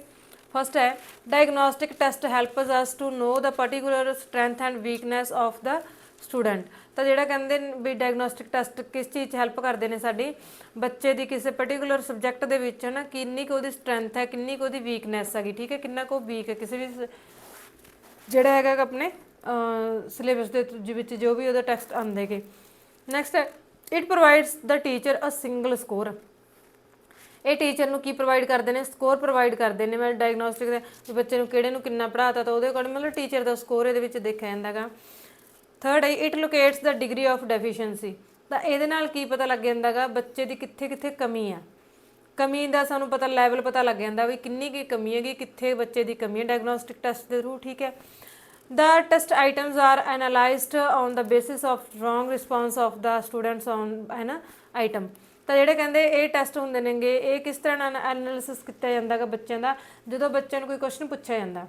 ਫਸਟ ਹੈ diagnostic test helps us to know the particular strength and weakness of the student. ਤਾਂ ਜਿਹੜਾ ਕਹਿੰਦੇ ਵੀ ਡਾਇਗਨੋਸਟਿਕ ਟੈਸਟ ਕਿਸ ਚੀਜ਼ 'ਚ ਹੈਲਪ ਕਰਦੇ ਨੇ ਸਾਡੀ ਬੱਚੇ ਦੀ ਕਿਸੇ ਪਰਟੀਕੂਲਰ ਸਬਜੈਕਟ ਦੇ ਵਿੱਚ, ਹੈ ਨਾ, ਕਿੰਨੀ ਕੁ ਉਹਦੀ ਸਟਰੈਂਥ ਹੈ, ਕਿੰਨੀ ਕੁ ਉਹਦੀ ਵੀਕਨੈਸ ਹੈਗੀ, ਠੀਕ ਹੈ, ਕਿੰਨਾ ਕੁ ਵੀਕ ਹੈ ਕਿਸੇ ਵੀ ਜਿਹੜਾ ਹੈਗਾ ਆਪਣੇ ਸਿਲੇਬਸ ਦੇ ਵਿੱਚ ਜੋ ਵੀ ਉਹਦਾ ਟੈਸਟ ਆਉਂਦੇ ਗੇ। ਨੈਕਸਟ ਹੈ it provides the teacher a single score. ਇਹ ਟੀਚਰ ਨੂੰ ਕੀ ਪ੍ਰੋਵਾਈਡ ਕਰਦੇ ਨੇ, ਸਕੋਰ ਪ੍ਰੋਵਾਈਡ ਕਰਦੇ ਨੇ। ਮੈਂ ਡਾਇਗਨੋਸਟਿਕ ਦੇ ਵੀ ਬੱਚੇ ਨੂੰ ਕਿਹੜੇ ਨੂੰ ਕਿੰਨਾ ਪੜ੍ਹਾਤਾ ਤਾਂ ਉਹਦੇ ਅਕੋਰਡਿੰਗ ਮਤਲਬ ਟੀਚਰ ਦਾ ਸਕੋਰ ਇਹਦੇ ਵਿੱਚ ਦੇਖਿਆ ਜਾਂਦਾ ਗਾ। ਥਰਡ ਹੈ it locates the degree of deficiency. ਤਾਂ ਇਹਦੇ ਨਾਲ ਕੀ ਪਤਾ ਲੱਗ ਜਾਂਦਾ ਗਾ ਬੱਚੇ ਦੀ ਕਿੱਥੇ ਕਿੱਥੇ ਕਮੀ ਆ। ਕਮੀ ਦਾ ਸਾਨੂੰ ਪਤਾ ਲੈਵਲ ਪਤਾ ਲੱਗ ਜਾਂਦਾ ਵੀ ਕਿੰਨੀ ਕੀ ਕਮੀ ਹੈਗੀ, ਕਿੱਥੇ ਬੱਚੇ ਦੀ ਕਮੀ ਹੈ ਡਾਇਗਨੋਸਟਿਕ ਟੈਸਟ ਦੇ ਥਰੂ, ਠੀਕ ਹੈ। The test items are analyzed on the basis of wrong response of the students on ਹੈ ਨਾ item। ਤਾਂ ਜਿਹੜੇ ਕਹਿੰਦੇ ਇਹ ਟੈਸਟ ਹੁੰਦੇ ਨੇਗੇ ਇਹ ਕਿਸ ਤਰ੍ਹਾਂ ਨਾਲ ਐਨਾਲਿਸਿਸ ਕੀਤਾ ਜਾਂਦਾ ਗਾ ਬੱਚਿਆਂ ਦਾ, ਜਦੋਂ ਬੱਚਿਆਂ ਨੂੰ ਕੋਈ ਕੁਐਸਚਨ ਪੁੱਛਿਆ ਜਾਂਦਾ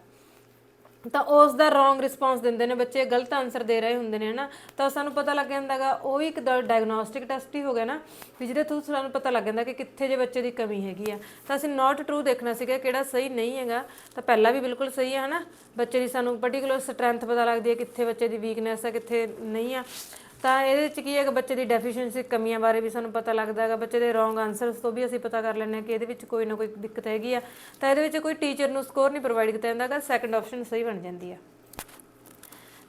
ਤਾਂ ਉਸ ਦਾ ਰੋਂਗ ਰਿਸਪੌਂਸ ਦਿੰਦੇ ਨੇ, ਬੱਚੇ ਗਲਤ ਆਨਸਰ ਦੇ ਰਹੇ ਹੁੰਦੇ ਨੇ ਨਾ, ਤਾਂ ਸਾਨੂੰ ਪਤਾ ਲੱਗ ਜਾਂਦਾ ਗਾ ਉਹ ਵੀ ਇੱਕ ਡਾਇਗਨੋਸਟਿਕ ਟੈਸਟ ਹੀ ਹੋ ਗਿਆ ਨਾ, ਵੀ ਜਿਹਦੇ ਥਰੂ ਸਾਨੂੰ ਪਤਾ ਲੱਗ ਜਾਂਦਾ ਕਿ ਕਿੱਥੇ ਜੇ ਬੱਚੇ ਦੀ ਕਮੀ ਹੈਗੀ ਆ। ਤਾਂ ਅਸੀਂ ਨੋਟ ਟਰੂ ਦੇਖਣਾ ਸੀਗਾ ਕਿਹੜਾ ਸਹੀ ਨਹੀਂ ਹੈਗਾ, ਤਾਂ ਪਹਿਲਾਂ ਵੀ ਬਿਲਕੁਲ ਸਹੀ ਹੈ ਨਾ, ਬੱਚੇ ਦੀ ਸਾਨੂੰ ਪਰਟੀਕੂਲਰ ਸਟਰੈਂਥ ਪਤਾ ਲੱਗਦੀ ਹੈ, ਕਿੱਥੇ ਬੱਚੇ ਦੀ ਵੀਕਨੈਸ ਹੈ ਕਿੱਥੇ ਨਹੀਂ ਆ। ਤਾਂ ਇਹਦੇ ਵਿੱਚ ਕੀ ਹੈਗਾ ਬੱਚੇ ਦੀ ਡੈਫੀਸ਼ੀਐਂਸੀ ਕਮੀਆਂ ਬਾਰੇ ਵੀ ਸਾਨੂੰ ਪਤਾ ਲੱਗਦਾ ਹੈਗਾ, ਬੱਚੇ ਦੇ ਰੋਂਗ ਆਨਸਰਸ ਤੋਂ ਵੀ ਅਸੀਂ ਪਤਾ ਕਰ ਲੈਂਦੇ ਹਾਂ ਕਿ ਇਹਦੇ ਵਿੱਚ ਕੋਈ ਨਾ ਕੋਈ ਦਿੱਕਤ ਹੈਗੀ ਆ। ਤਾਂ ਇਹਦੇ ਵਿੱਚ ਕੋਈ ਟੀਚਰ ਨੂੰ ਸਕੋਰ ਨਹੀਂ ਪ੍ਰੋਵਾਈਡ ਕੀਤਾ ਜਾਂਦਾ ਗਾ, ਸੈਕੰਡ ਆਪਸ਼ਨ ਸਹੀ ਬਣ ਜਾਂਦੀ ਆ।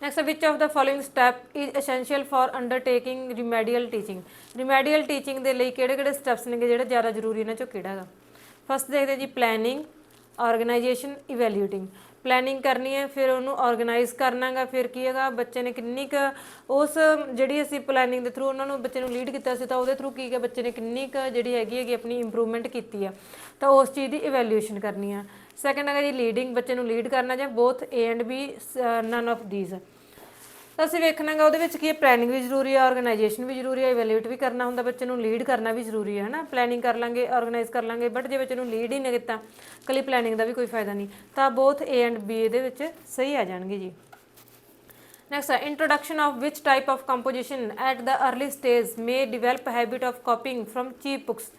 Next, which of the following step is essential for undertaking remedial teaching. Remedial teaching ਦੇ ਲਈ ਕਿਹੜੇ ਕਿਹੜੇ ਸਟੈਪਸ ਨੇਗੇ ਜਿਹੜੇ ਜ਼ਿਆਦਾ ਜ਼ਰੂਰੀ ਇਹਨਾਂ ਚੋਂ ਕਿਹੜਾ ਹੈਗਾ। ਫਸਟ ਦੇਖਦੇ ਜੀ ਪਲੈਨਿੰਗ, ਆਰਗੇਨਾਈਜੇਸ਼ਨ, ਇਵੈਲਿਊਟਿੰਗ। ਪਲੈਨਿੰਗ ਕਰਨੀ ਹੈ, ਫਿਰ ਉਹਨੂੰ ਆਰਗੇਨਾਈਜ਼ ਕਰਨਾ ਗਾ, ਫਿਰ ਕੀ ਹੈਗਾ ਬੱਚੇ ਨੇ ਕਿੰਨੀ ਕੁ ਉਸ ਜਿਹੜੀ ਅਸੀਂ ਪਲੈਨਿੰਗ ਦੇ ਥਰੂ ਉਹਨਾਂ ਨੂੰ ਬੱਚੇ ਨੂੰ ਲੀਡ ਕੀਤਾ ਸੀ ਤਾਂ ਉਹਦੇ ਥਰੂ ਕੀ ਹੈ ਬੱਚੇ ਨੇ ਕਿੰਨੀ ਕੁ ਜਿਹੜੀ ਹੈਗੀ ਆਪਣੀ ਇੰਪਰੂਵਮੈਂਟ ਕੀਤੀ ਆ, ਤਾਂ ਉਸ ਚੀਜ਼ ਦੀ ਇਵੈਲਿਊਏਸ਼ਨ ਕਰਨੀ ਆ। ਸੈਕੰਡ ਹੈਗਾ ਜੀ ਲੀਡਿੰਗ, ਬੱਚੇ ਨੂੰ ਲੀਡ ਕਰਨਾ ਜਾਂ both A and B, none of these. ਤਾਂ ਅਸੀਂ ਵੇਖਣਾ ਗਾ ਉਹਦੇ ਵਿੱਚ ਕੀ ਹੈ ਪਲੈਨਿੰਗ ਵੀ ਜ਼ਰੂਰੀ ਹੈ, ਆਰਗੇਨਾਈਜੇਸ਼ਨ ਵੀ ਜ਼ਰੂਰੀ ਹੈ, ਇਵੈਲਿਊਟ ਵੀ ਕਰਨਾ ਹੁੰਦਾ, ਬੱਚੇ ਨੂੰ ਲੀਡ ਕਰਨਾ ਵੀ ਜ਼ਰੂਰੀ ਹੈ ਨਾ। ਪਲੈਨਿੰਗ ਕਰ ਲਾਂਗੇ, ਆਰਗੇਨਾਈਜ਼ ਕਰ ਲਾਂਗੇ, ਬਟ ਜੇ ਬੱਚੇ ਨੂੰ ਲੀਡ ਹੀ ਨਹੀਂ ਕੀਤਾ ਇਕੱਲੀ ਪਲੈਨਿੰਗ ਦਾ ਵੀ ਕੋਈ ਫਾਇਦਾ ਨਹੀਂ, ਤਾਂ ਬੋਥ ਏ ਐਂਡ ਬੀ ਇਹਦੇ ਵਿੱਚ ਸਹੀ ਆ ਜਾਣਗੇ ਜੀ। ਨੈਕਸਟ ਹੈ introduction of which type of composition at the early stage may develop habit of copying from cheap books.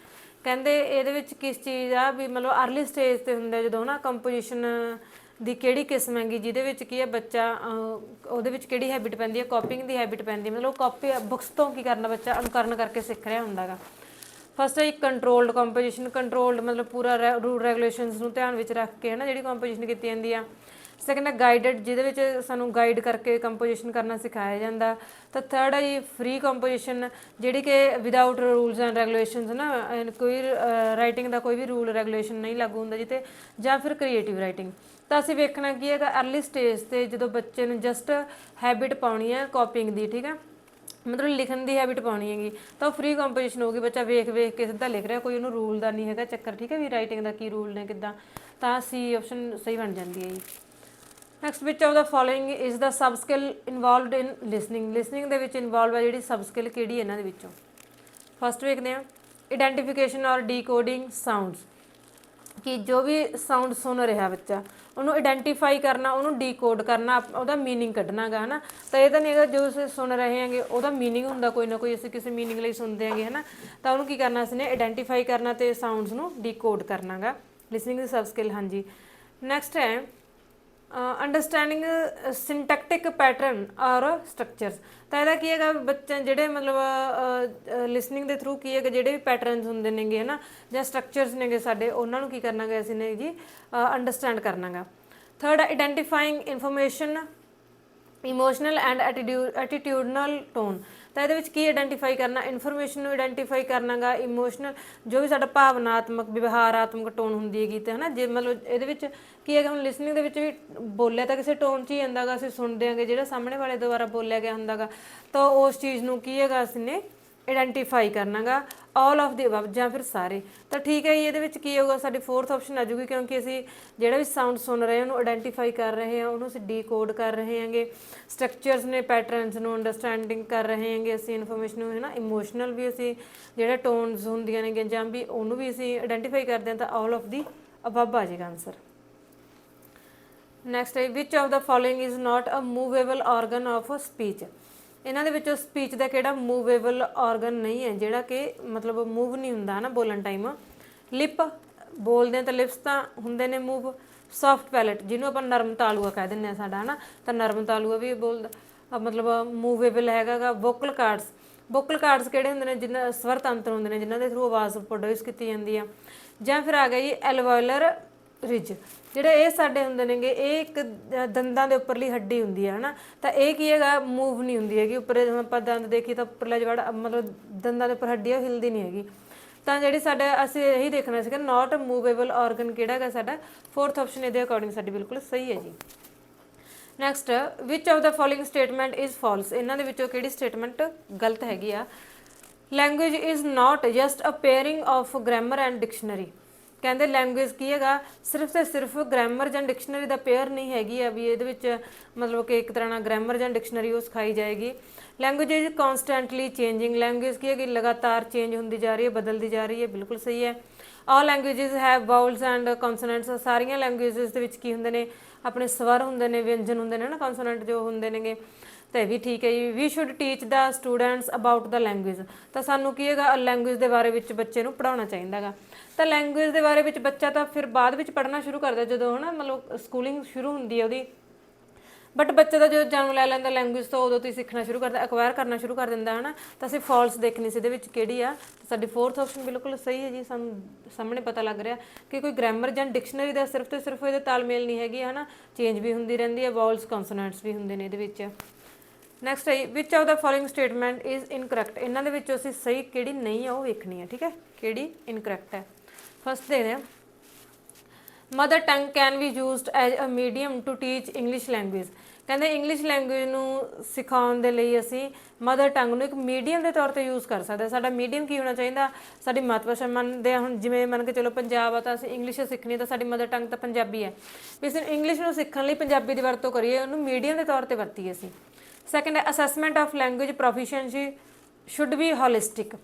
ਕਹਿੰਦੇ ਇਹਦੇ ਵਿੱਚ ਕਿਸ ਚੀਜ਼ ਆ ਵੀ ਮਤਲਬ ਅਰਲੀ ਸਟੇਜ 'ਤੇ ਹੁੰਦਾ ਜਦੋਂ ਨਾ ਕੰਪੋਜੀਸ਼ਨ ਦੀ ਕਿਹੜੀ ਕਿਸਮ ਹੈਗੀ ਜਿਹਦੇ ਵਿੱਚ ਕੀ ਹੈ ਬੱਚਾ ਉਹਦੇ ਵਿੱਚ ਕਿਹੜੀ ਹੈਬਿਟ ਪੈਂਦੀ ਹੈ, ਕਾਪਿੰਗ ਦੀ ਹੈਬਿਟ ਪੈਂਦੀ ਹੈ, ਮਤਲਬ ਕਾਪੀ ਬੁੱਕਸ ਤੋਂ ਕੀ ਕਰਨਾ ਬੱਚਾ ਅਨੁਕਰਨ ਕਰਕੇ ਸਿੱਖ ਰਿਹਾ ਹੁੰਦਾ ਗਾ। ਫਸਟ ਹੈ ਇੱਕ ਕੰਟਰੋਲਡ ਕੰਪੋਜੀਸ਼ਨ, ਕੰਟਰੋਲਡ ਮਤਲਬ ਪੂਰਾ ਰੂਲ ਰੈਗੂਲੇਸ਼ਨਸ ਨੂੰ ਧਿਆਨ ਵਿੱਚ ਰੱਖ ਕੇ ਹੈ ਨਾ ਜਿਹੜੀ ਕੰਪੋਜੀਸ਼ਨ ਕੀਤੀ ਜਾਂਦੀ ਆ। ਸੈਕੰਡ ਹੈ ਗਾਈਡਡ, ਜਿਹਦੇ ਵਿੱਚ ਸਾਨੂੰ ਗਾਈਡ ਕਰਕੇ ਕੰਪੋਜੀਸ਼ਨ ਕਰਨਾ ਸਿਖਾਇਆ ਜਾਂਦਾ। ਤਾਂ ਥਰਡ ਹੈ ਜੀ ਫ੍ਰੀ ਕੰਪੋਜੀਸ਼ਨ, ਜਿਹੜੀ ਕਿ ਵਿਦਆਊਟ ਰੂਲਸ ਐਂਡ ਰੈਗੂਲੇਸ਼ਨਸ ਨਾ, ਕੋਈ ਰਾਈਟਿੰਗ ਦਾ ਕੋਈ ਵੀ ਰੂਲ ਰੈਗੂਲੇਸ਼ਨ ਨਹੀਂ ਲਾਗੂ ਹੁੰਦਾ ਜਿੱਤੇ, ਜਾਂ ਫਿਰ ਕ੍ਰੀਏਟਿਵ ਰਾਈਟਿੰਗ। ਤਾਂ ਅਸੀਂ ਵੇਖਣਾ ਕੀ ਹੈਗਾ ਅਰਲੀ ਸਟੇਜ 'ਤੇ ਜਦੋਂ ਬੱਚੇ ਨੂੰ ਜਸਟ ਹੈਬਿਟ ਪਾਉਣੀ ਹੈ ਕਾਪਿੰਗ ਦੀ, ਠੀਕ ਹੈ, ਮਤਲਬ ਲਿਖਣ ਦੀ ਹੈਬਿਟ ਪਾਉਣੀ ਹੈਗੀ, ਤਾਂ ਉਹ ਫ੍ਰੀ ਕੰਪੋਜੀਸ਼ਨ ਹੋਊਗੀ, ਬੱਚਾ ਵੇਖ ਵੇਖ ਕੇ ਸਿੱਧਾ ਲਿਖ ਰਿਹਾ, ਕੋਈ ਉਹਨੂੰ ਰੂਲ ਦਾ ਨਹੀਂ ਹੈਗਾ ਚੱਕਰ, ਠੀਕ ਹੈ, ਵੀ ਰਾਈਟਿੰਗ ਦਾ ਕੀ ਰੂਲ ਨੇ ਕਿੱਦਾਂ, ਤਾਂ ਸੀ ਆਪਸ਼ਨ ਸਹੀ ਬਣ ਜਾਂਦੀ ਹੈ ਜੀ। Next which of the following is the sub skill involved in listening. Listening ਦੇ ਵਿੱਚ ਇਨਵੋਲਵ ਹੈ ਜਿਹੜੀ ਸਬ ਸਕਿੱਲ ਕਿਹੜੀ ਇਹਨਾਂ ਦੇ ਵਿੱਚੋਂ। ਫਸਟ ਵੇਖਦੇ ਹਾਂ ਆਈਡੈਂਟੀਫਿਕੇਸ਼ਨ ਔਰ ਡੀਕੋਡਿੰਗ ਸਾਊਂਡਸ, ਕਿ ਜੋ ਵੀ ਸਾਊਂਡ ਸੁਣ ਰਿਹਾ ਬੱਚਾ ਉਹਨੂੰ ਆਈਡੈਂਟੀਫਾਈ ਕਰਨਾ, ਉਹਨੂੰ ਡੀਕੋਡ ਕਰਨਾ, ਉਹਦਾ ਮੀਨਿੰਗ ਕੱਢਣਾ ਗਾ ਹੈ ਨਾ। ਤਾਂ ਇਹ ਤਾਂ ਨਹੀਂ ਹੈਗਾ ਜੋ ਅਸੀਂ ਸੁਣ ਰਹੇ ਹੈਗੇ ਉਹਦਾ ਮੀਨਿੰਗ ਹੁੰਦਾ ਕੋਈ ਨਾ ਕੋਈ, ਅਸੀਂ ਕਿਸੇ ਮੀਨਿੰਗ ਲਈ ਸੁਣਦੇ ਹੈਗੇ ਹੈ ਨਾ, ਤਾਂ ਉਹਨੂੰ ਕੀ ਕਰਨਾ ਅਸੀਂ ਨੇ ਆਈਡੈਂਟੀਫਾਈ ਕਰਨਾ ਅਤੇ ਸਾਊਂਡਸ ਨੂੰ ਡੀਕੋਡ ਕਰਨਾ ਗਾ, ਲਿਸਨਿੰਗ ਦੀ ਸਬ ਸਕਿੱਲ। ਹਾਂਜੀ, ਨੈਕਸਟ ਹੈ ਅੰਡਰਸਟੈਂਡਿੰਗ ਸਿੰਟੈਕਟਿਕ ਪੈਟਰਨ ਔਰ ਸਟਰਕਚਰਸ। ਤਾਂ ਇਹਦਾ ਕੀ ਹੈਗਾ ਬੱਚੇ ਜਿਹੜੇ ਮਤਲਬ ਲਿਸਨਿੰਗ ਦੇ ਥਰੂ ਕੀ ਹੈਗਾ ਜਿਹੜੇ ਵੀ ਪੈਟਰਨਸ ਹੁੰਦੇ ਨੇਗੇ ਹੈ ਨਾ ਜਾਂ ਸਟਰਕਚਰਸ ਨੇਗੇ ਸਾਡੇ, ਉਹਨਾਂ ਨੂੰ ਕੀ ਕਰਨਾ ਗਾ ਅਸੀਂ ਨੇ ਜੀ ਅੰਡਰਸਟੈਂਡ ਕਰਨਾ ਗਾ। Third identifying information emotional and attitudinal tone. ਤਾਂ ਇਹਦੇ ਵਿੱਚ ਕੀ ਆਈਡੈਂਟੀਫਾਈ ਕਰਨਾ, ਇਨਫੋਰਮੇਸ਼ਨ ਨੂੰ ਆਈਡੈਂਟੀਫਾਈ ਕਰਨਾ ਗਾ, ਇਮੋਸ਼ਨਲ ਜੋ ਵੀ ਸਾਡਾ ਭਾਵਨਾਤਮਕ ਵਿਵਹਾਰਾਤਮਕ ਟੋਨ ਹੁੰਦੀ ਹੈਗੀ, ਅਤੇ ਹੈ ਨਾ ਜੇ ਮਤਲਬ ਇਹਦੇ ਵਿੱਚ ਕੀ ਹੈਗਾ ਹੁਣ ਲਿਸਨਿੰਗ ਦੇ ਵਿੱਚ ਵੀ ਬੋਲਿਆ ਤਾਂ ਕਿਸੇ ਟੋਨ 'ਚ ਹੀ ਜਾਂਦਾ ਗਾ, ਅਸੀਂ ਸੁਣਦੇ ਹਾਂਗੇ ਜਿਹੜਾ ਸਾਹਮਣੇ ਵਾਲੇ ਦੁਆਰਾ ਬੋਲਿਆ ਗਿਆ ਹੁੰਦਾ ਗਾ, ਤਾਂ ਉਸ ਚੀਜ਼ ਨੂੰ ਕੀ ਹੈਗਾ ਅਸੀਂ ਨੇ ਆਈਡੈਂਟੀਫਾਈ ਕਰਨਾ ਗਾ, ਆਲ ਆਫ ਦੀ ਅਬਵ ਜਾਂ ਫਿਰ ਸਾਰੇ। ਤਾਂ ਠੀਕ ਹੈ ਜੀ, ਇਹਦੇ ਵਿੱਚ ਕੀ ਹੋਊਗਾ ਸਾਡੀ ਫੋਰਥ ਆਪਸ਼ਨ ਆ ਜੂਗੀ, ਕਿਉਂਕਿ ਅਸੀਂ ਜਿਹੜਾ ਵੀ ਸਾਊਂਡ ਸੁਣ ਰਹੇ ਹਾਂ ਉਹਨੂੰ ਆਈਡੈਂਟੀਫਾਈ ਕਰ ਰਹੇ ਹਾਂ, ਉਹਨੂੰ ਅਸੀਂ ਡੀਕੋਡ ਕਰ ਰਹੇ ਹੈਗੇ, ਸਟਰਕਚਰਸ ਨੇ ਪੈਟਰਨਸ ਨੂੰ ਅੰਡਰਸਟੈਂਡਿੰਗ ਕਰ ਰਹੇ ਹੈਗੇ ਅਸੀਂ, ਇਨਫੋਰਮੇਸ਼ਨ ਨੂੰ ਹੈ ਨਾ, ਇਮੋਸ਼ਨਲ ਵੀ ਅਸੀਂ ਜਿਹੜਾ ਟੋਨਸ ਹੁੰਦੀਆਂ ਨੇ ਜਾਂ ਵੀ ਉਹਨੂੰ ਵੀ ਅਸੀਂ ਆਈਡੈਂਟੀਫਾਈ ਕਰਦੇ ਹਾਂ, ਤਾਂ ਆਲ ਆਫ ਦੀ ਅਬਵ ਆ ਜਾਏਗਾ ਆਨਸਰ। ਨੈਕਸਟ ਹੈ which of the following is not a movable organ of speech. ਇਹਨਾਂ ਦੇ ਵਿੱਚੋਂ ਸਪੀਚ ਦਾ ਕਿਹੜਾ ਮੂਵੇਬਲ ਆਰਗਨ ਨਹੀਂ ਹੈ ਜਿਹੜਾ ਕਿ ਮਤਲਬ ਮੂਵ ਨਹੀਂ ਹੁੰਦਾ ਹੈ ਨਾ ਬੋਲਣ ਟਾਈਮ। ਲਿਪ ਬੋਲਦੇ ਹਾਂ ਤਾਂ ਲਿਪਸ ਤਾਂ ਹੁੰਦੇ ਨੇ ਮੂਵ, ਸੌਫਟ ਪੈਲਟ ਜਿਹਨੂੰ ਆਪਾਂ ਨਰਮ ਤਾਲੂਆ ਕਹਿ ਦਿੰਦੇ ਹਾਂ ਸਾਡਾ ਹੈ ਨਾ, ਤਾਂ ਨਰਮ ਤਾਲੂਆ ਵੀ ਬੋਲਦਾ ਮਤਲਬ ਮੂਵੇਬਲ ਹੈਗਾ ਗਾ। ਵੋਕਲ ਕਾਰਡਸ, ਵੋਕਲ ਕਾਰਡਸ ਕਿਹੜੇ ਹੁੰਦੇ ਨੇ ਜਿਨ੍ਹਾਂ ਸਵਰ ਤੰਤਰ ਹੁੰਦੇ ਨੇ ਜਿਨ੍ਹਾਂ ਦੇ ਥਰੂ ਆਵਾਜ਼ ਪ੍ਰੋਡਿਊਸ ਕੀਤੀ ਜਾਂਦੀ ਆ। ਜਾਂ ਫਿਰ ਆ ਗਿਆ ਜੀ ਐਲਵੋਇਲਰ ਰਿਜ, ਜਿਹੜੇ ਇਹ ਸਾਡੇ ਹੁੰਦੇ ਨੇਗੇ ਇਹ ਇੱਕ ਦੰਦਾਂ ਦੇ ਉੱਪਰਲੀ ਹੱਡੀ ਹੁੰਦੀ ਹੈ ਨਾ, ਤਾਂ ਇਹ ਕੀ ਹੈਗਾ ਮੂਵ ਨਹੀਂ ਹੁੰਦੀ ਹੈਗੀ ਉੱਪਰ, ਜਦੋਂ ਆਪਾਂ ਦੰਦ ਦੇਖੀਏ ਤਾਂ ਉੱਪਰਲਾ ਜਿਹੜਾ ਮਤਲਬ ਦੰਦਾਂ ਦੇ ਉੱਪਰ ਹੱਡੀ ਆ ਉਹ ਹਿਲਦੀ ਨਹੀਂ ਹੈਗੀ। ਤਾਂ ਜਿਹੜੀ ਸਾਡਾ ਅਸੀਂ ਇਹੀ ਦੇਖਣਾ ਸੀਗਾ ਨਾਟ ਮੂਵੇਬਲ ਆਰਗਨ ਕਿਹੜਾ ਹੈਗਾ ਸਾਡਾ ਫੋਰਥ ਆਪਸ਼ਨ ਇਹਦੇ ਅਕੋਰਡਿੰਗ ਸਾਡੀ ਬਿਲਕੁਲ ਸਹੀ ਹੈ ਜੀ। Next which of the following statement is false, ਇਹਨਾਂ ਦੇ ਵਿੱਚੋਂ ਕਿਹੜੀ ਸਟੇਟਮੈਂਟ ਗਲਤ ਹੈਗੀ ਆ। Language is not just a pairing of grammar and dictionary, ਕਹਿੰਦੇ ਲੈਂਗੁਏਜ ਕੀ ਹੈਗਾ ਸਿਰਫ ਤੇ ਸਿਰਫ ਗ੍ਰਾਮਰ ਜਾਂ ਡਿਕਸ਼ਨਰੀ ਦਾ ਪੇਅਰ ਨਹੀਂ ਹੈਗੀ ਆ ਵੀ ਇਹਦੇ ਵਿੱਚ ਮਤਲਬ ਕਿ ਇੱਕ ਤਰ੍ਹਾਂ ਨਾਲ ਗ੍ਰਾਮਰ ਜਾਂ ਡਿਕਸ਼ਨਰੀ ਉਹ ਸਿਖਾਈ ਜਾਏਗੀ। Language is constantly changing, language ਕੀ ਹੈਗੀ ਲਗਾਤਾਰ ਚੇਂਜ ਹੁੰਦੀ ਜਾ ਰਹੀ ਹੈ, ਬਦਲਦੀ ਜਾ ਰਹੀ ਹੈ, ਬਿਲਕੁਲ ਸਹੀ ਹੈ। ਆਲ ਲੈਂਗੁਏਜਿਸ ਹੈਵ ਵਾਊਲਸ ਐਂਡ ਕੌਨਸੋਨੈਂਟਸ, ਸਾਰੀਆਂ ਲੈਂਗੁਏਜਿਸ ਦੇ ਵਿੱਚ ਕੀ ਹੁੰਦੇ ਨੇ ਆਪਣੇ ਸਵਰ ਹੁੰਦੇ ਨੇ, ਵਿਅੰਜਨ ਹੁੰਦੇ ਨੇ ਨਾ, ਕੌਨਸੋਨੈਂਟ ਜੋ ਹੁੰਦੇ ਨੇਗੇ, ਤਾਂ ਇਹ ਵੀ ਠੀਕ ਹੈ ਜੀ। We should teach the students about the language, ਤਾਂ ਸਾਨੂੰ ਕੀ ਹੈਗਾ ਲੈਂਗੁਏਜ ਦੇ ਬਾਰੇ ਵਿੱਚ ਬੱਚੇ ਨੂੰ ਪੜ੍ਹਾਉਣਾ ਚਾਹੀਦਾ ਹੈਗਾ। ਤਾਂ ਲੈਂਗੁਏਜ ਦੇ ਬਾਰੇ ਵਿੱਚ ਬੱਚਾ ਤਾਂ ਫਿਰ ਬਾਅਦ ਵਿੱਚ ਪੜ੍ਹਨਾ ਸ਼ੁਰੂ ਕਰਦਾ ਜਦੋਂ ਹੈ ਨਾ ਮਤਲਬ ਸਕੂਲਿੰਗ ਸ਼ੁਰੂ ਹੁੰਦੀ ਹੈ ਉਹਦੀ, ਬਟ ਬੱਚਾ ਦਾ ਜਦੋਂ ਜਨਮ ਲੈ ਲੈਂਦਾ ਲੈਂਗੁਏਜ ਤੋਂ ਉਦੋਂ ਤੋਂ ਹੀ ਸਿੱਖਣਾ ਸ਼ੁਰੂ ਕਰਦਾ, ਅਕਵਾਇਰ ਕਰਨਾ ਸ਼ੁਰੂ ਕਰ ਦਿੰਦਾ ਹੈ ਨਾ। ਤਾਂ ਅਸੀਂ ਫਾਲਸ ਦੇਖਣੀ ਸੀ ਇਹਦੇ ਵਿੱਚ ਕਿਹੜੀ ਆ, ਸਾਡੀ ਫੋਰਥ ਆਪਸ਼ਨ ਬਿਲਕੁਲ ਸਹੀ ਹੈ ਜੀ। ਸਾਨੂੰ ਸਾਹਮਣੇ ਪਤਾ ਲੱਗ ਰਿਹਾ ਕਿ ਕੋਈ ਗ੍ਰਾਮਰ ਜਾਂ ਡਿਕਸ਼ਨਰੀ ਦਾ ਸਿਰਫ ਤੇ ਸਿਰਫ ਇਹਦੇ ਤਾਲਮੇਲ ਨਹੀਂ ਹੈਗੀ ਹੈ ਨਾ, ਚੇਂਜ ਵੀ ਹੁੰਦੀ ਰਹਿੰਦੀ ਹੈ, ਵਾਵਲਸ ਕੌਨਸੋਨੈਂਟਸ ਵੀ ਹੁੰਦੇ ਨੇ ਇਹਦੇ ਵਿੱਚ। ਨੈਕਸਟ ਹੈ which of the following statement is incorrect, ਇਹਨਾਂ ਦੇ ਵਿੱਚੋਂ ਅਸੀਂ ਸਹੀ ਕਿਹੜੀ ਨਹੀਂ ਆ ਉਹ ਵੇਖਣੀ ਹੈ, ਠੀਕ ਹੈ, ਕਿਹੜੀ ਇਨਕਰੈਕਟ ਹੈ। ਫਸਟ ਦੇਖਦੇ ਹਾਂ mother tongue can be used as a medium to teach English language, ਕਹਿੰਦੇ ਇੰਗਲਿਸ਼ ਲੈਂਗੁਏਜ ਨੂੰ ਸਿਖਾਉਣ ਦੇ ਲਈ ਅਸੀਂ ਮਦਰ ਟੰਗ ਨੂੰ ਇੱਕ ਮੀਡੀਅਮ ਦੇ ਤੌਰ 'ਤੇ ਯੂਜ਼ ਕਰ ਸਕਦੇ। ਸਾਡਾ ਮੀਡੀਅਮ ਕੀ ਹੋਣਾ ਚਾਹੀਦਾ, ਸਾਡੀ ਮਾਤ ਭਾਸ਼ਾ ਮੰਨਦੇ ਹਾਂ, ਹੁਣ ਜਿਵੇਂ ਮੰਨ ਕੇ ਚਲੋ ਪੰਜਾਬ ਆ ਤਾਂ ਅਸੀਂ ਇੰਗਲਿਸ਼ ਸਿੱਖਣੀ ਤਾਂ ਸਾਡੀ ਮਦਰ ਟੰਗ ਤਾਂ ਪੰਜਾਬੀ ਹੈ, ਵੀ ਅਸੀਂ ਇੰਗਲਿਸ਼ ਨੂੰ ਸਿੱਖਣ ਲਈ ਪੰਜਾਬੀ ਦੀ ਵਰਤੋਂ ਕਰੀਏ, ਉਹਨੂੰ ਮੀਡੀਅਮ ਦੇ ਤੌਰ 'ਤੇ ਵਰਤੀਏ ਅਸੀਂ। ਸੈਕਿੰਡ ਹੈ assessment of language proficiency should be holistic,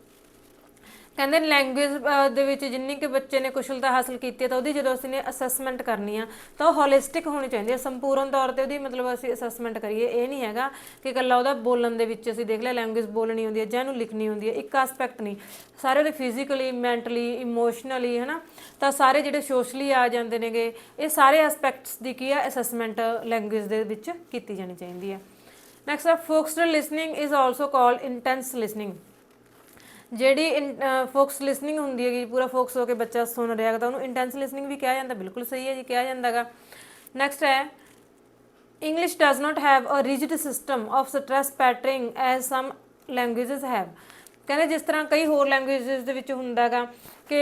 ਕਹਿੰਦੇ ਲੈਂਗੁਏਜ ਦੇ ਵਿੱਚ ਜਿੰਨੀ ਕਿ ਬੱਚੇ ਨੇ ਕੁਸ਼ਲਤਾ ਹਾਸਲ ਕੀਤੀ ਹੈ ਤਾਂ ਉਹਦੀ ਜਦੋਂ ਅਸੀਂ ਨੇ ਅਸੈਸਮੈਂਟ ਕਰਨੀ ਆ ਤਾਂ ਉਹ ਹੋਲਿਸਟਿਕ ਹੋਣੀ ਚਾਹੀਦੀ ਹੈ, ਸੰਪੂਰਨ ਤੌਰ 'ਤੇ ਉਹਦੀ ਮਤਲਬ ਅਸੀਂ ਅਸੈਸਮੈਂਟ ਕਰੀਏ। ਇਹ ਨਹੀਂ ਹੈਗਾ ਕਿ ਇਕੱਲਾ ਉਹਦਾ ਬੋਲਣ ਦੇ ਵਿੱਚ ਅਸੀਂ ਦੇਖ ਲਿਆ ਲੈਂਗੁਏਜ ਬੋਲਣੀ ਹੁੰਦੀ ਹੈ ਜਾਂ ਇਹਨੂੰ ਲਿਖਣੀ ਹੁੰਦੀ ਹੈ, ਇੱਕ ਆਸਪੈਕਟ ਨਹੀਂ, ਸਾਰੇ ਉਹਦੇ ਫਿਜ਼ੀਕਲੀ, ਮੈਂਟਲੀ, ਇਮੋਸ਼ਨਲੀ ਹੈ ਨਾ, ਤਾਂ ਸਾਰੇ ਜਿਹੜੇ ਸੋਸ਼ਲੀ ਆ ਜਾਂਦੇ ਨੇਗੇ, ਇਹ ਸਾਰੇ ਐਸਪੈਕਟਸ ਦੀ ਕੀ ਹੈ ਅਸੈਸਮੈਂਟ ਲੈਂਗੁਏਜ ਦੇ ਵਿੱਚ ਕੀਤੀ ਜਾਣੀ ਚਾਹੀਦੀ ਹੈ। ਨੈਕਸਟ ਆ focused listening is also called intense listening, ਜਿਹੜੀ ਫੋਕਸ ਲਿਸਨਿੰਗ ਹੁੰਦੀ ਹੈਗੀ ਪੂਰਾ ਫੋਕਸ ਹੋ ਕੇ ਬੱਚਾ ਸੁਣ ਰਿਹਾ ਹੈਗਾ ਤਾਂ ਉਹਨੂੰ ਇੰਟੈਂਸ ਲਿਸਨਿੰਗ ਵੀ ਕਿਹਾ ਜਾਂਦਾ, ਬਿਲਕੁਲ ਸਹੀ ਹੈ ਜੀ ਕਿਹਾ ਜਾਂਦਾ ਹੈਗਾ। ਨੈਕਸਟ ਹੈ English does not have a rigid system of stress patterning as some languages have, ਕਹਿੰਦੇ ਜਿਸ ਤਰ੍ਹਾਂ ਕਈ ਹੋਰ ਲੈਂਗੁਏਜਸ ਦੇ ਵਿੱਚ ਹੁੰਦਾ ਹੈਗਾ ਕਿ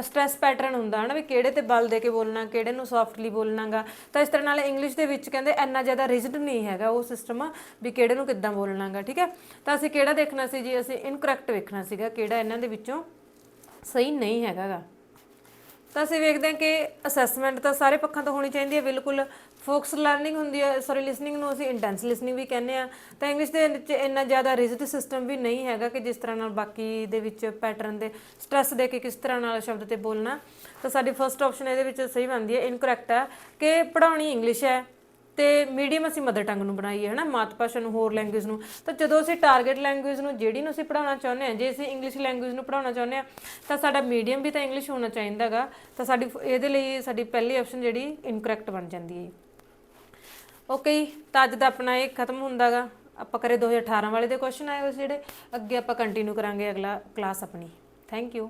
ਸਟ੍ਰੈਸ ਪੈਟਰਨ ਹੁੰਦਾ ਹੈ ਨਾ ਵੀ ਕਿਹੜੇ ਤੇ ਬਲ ਦੇ ਕੇ ਬੋਲਣਾ, ਕਿਹੜੇ ਨੂੰ ਸੌਫਟਲੀ ਬੋਲਣਾ ਗਾ, ਤਾਂ ਇਸ ਤਰ੍ਹਾਂ ਨਾਲ ਇੰਗਲਿਸ਼ ਦੇ ਵਿੱਚ ਕਹਿੰਦੇ ਇੰਨਾ ਜ਼ਿਆਦਾ ਰਿਜਿਡ ਨਹੀਂ ਹੈਗਾ ਉਹ ਸਿਸਟਮ ਵੀ ਕਿਹੜੇ ਨੂੰ ਕਿੱਦਾਂ ਬੋਲਣਾ ਗਾ, ਠੀਕ ਹੈ। ਤਾਂ ਅਸੀਂ ਕਿਹੜਾ ਦੇਖਣਾ ਸੀ ਜੀ, ਅਸੀਂ ਇਨਕਰੈਕਟ ਵੇਖਣਾ ਸੀਗਾ ਕਿਹੜਾ ਇਹਨਾਂ ਦੇ ਵਿੱਚੋਂ ਸਹੀ ਨਹੀਂ ਹੈਗਾ ਗਾ। ਤਾਂ ਅਸੀਂ ਵੇਖਦੇ ਹਾਂ ਕਿ ਅਸੈਸਮੈਂਟ ਤਾਂ ਸਾਰੇ ਪੱਖਾਂ ਤੋਂ ਹੋਣੀ ਚਾਹੀਦੀ ਹੈ ਬਿਲਕੁਲ, ਫੋਕਸ ਲਰਨਿੰਗ ਹੁੰਦੀ ਹੈ, ਸੌਰੀ ਲਿਸਨਿੰਗ ਨੂੰ ਅਸੀਂ ਇੰਟੈਂਸ ਲਿਸਨਿੰਗ ਵੀ ਕਹਿੰਦੇ ਹਾਂ, ਤਾਂ ਇੰਗਲਿਸ਼ ਦੇ ਵਿੱਚ ਇੰਨਾ ਜ਼ਿਆਦਾ ਰਿਜਿਡ ਸਿਸਟਮ ਵੀ ਨਹੀਂ ਹੈਗਾ ਕਿ ਜਿਸ ਤਰ੍ਹਾਂ ਨਾਲ ਬਾਕੀ ਦੇ ਵਿੱਚ ਪੈਟਰਨ ਦੇ ਸਟ੍ਰੈਸ ਦੇ ਕੇ ਕਿਸ ਤਰ੍ਹਾਂ ਨਾਲ ਸ਼ਬਦ 'ਤੇ ਬੋਲਣਾ। ਤਾਂ ਸਾਡੀ ਫਸਟ ਆਪਸ਼ਨ ਇਹਦੇ ਵਿੱਚ ਸਹੀ ਬਣਦੀ ਹੈ, ਇਨਕਰੈਕਟ ਹੈ ਕਿ ਪੜ੍ਹਾਉਣੀ ਇੰਗਲਿਸ਼ ਹੈ ਤੇ ਮੀਡੀਅਮ ਅਸੀਂ ਮਦਰ ਟੰਗ ਨੂੰ ਬਣਾਈਏ ਹੈ ਨਾ, ਮਾਤ ਭਾਸ਼ਾ ਨੂੰ, ਹੋਰ ਲੈਂਗੁਏਜ ਨੂੰ। ਤਾਂ ਜਦੋਂ ਅਸੀਂ ਟਾਰਗੇਟ ਲੈਂਗੁਏਜ ਨੂੰ ਜਿਹੜੀ ਨੂੰ ਅਸੀਂ ਪੜ੍ਹਾਉਣਾ ਚਾਹੁੰਦੇ ਹਾਂ, ਜੇ ਅਸੀਂ ਇੰਗਲਿਸ਼ ਲੈਂਗੁਏਜ ਨੂੰ ਪੜ੍ਹਾਉਣਾ ਚਾਹੁੰਦੇ ਹਾਂ ਤਾਂ ਸਾਡਾ ਮੀਡੀਅਮ ਵੀ ਤਾਂ ਇੰਗਲਿਸ਼ ਹੋਣਾ ਚਾਹੀਦਾ ਹੈਗਾ, ਤਾਂ ਸਾਡੀ ਇਹਦੇ ਲਈ ਸਾਡੀ ਪਹਿਲੀ ਆਪਸ਼ਨ ਜਿਹੜੀ ਇਨਕਰੈਕਟ ਬਣ ਜਾਂਦੀ ਹੈ। ਓਕੇ ਜੀ, ਤਾਂ ਅੱਜ ਦਾ ਆਪਣਾ ਇਹ ਖਤਮ ਹੁੰਦਾ ਗਾ, ਆਪਾਂ ਕਰੇ 2018 ਵਾਲੇ ਦੇ ਕੁਐਸਚਨ ਆਏ ਹੋਏ ਸੀ ਜਿਹੜੇ, ਅੱਗੇ ਆਪਾਂ ਕੰਟੀਨਿਊ ਕਰਾਂਗੇ ਅਗਲਾ ਕਲਾਸ ਆਪਣੀ। Thank you.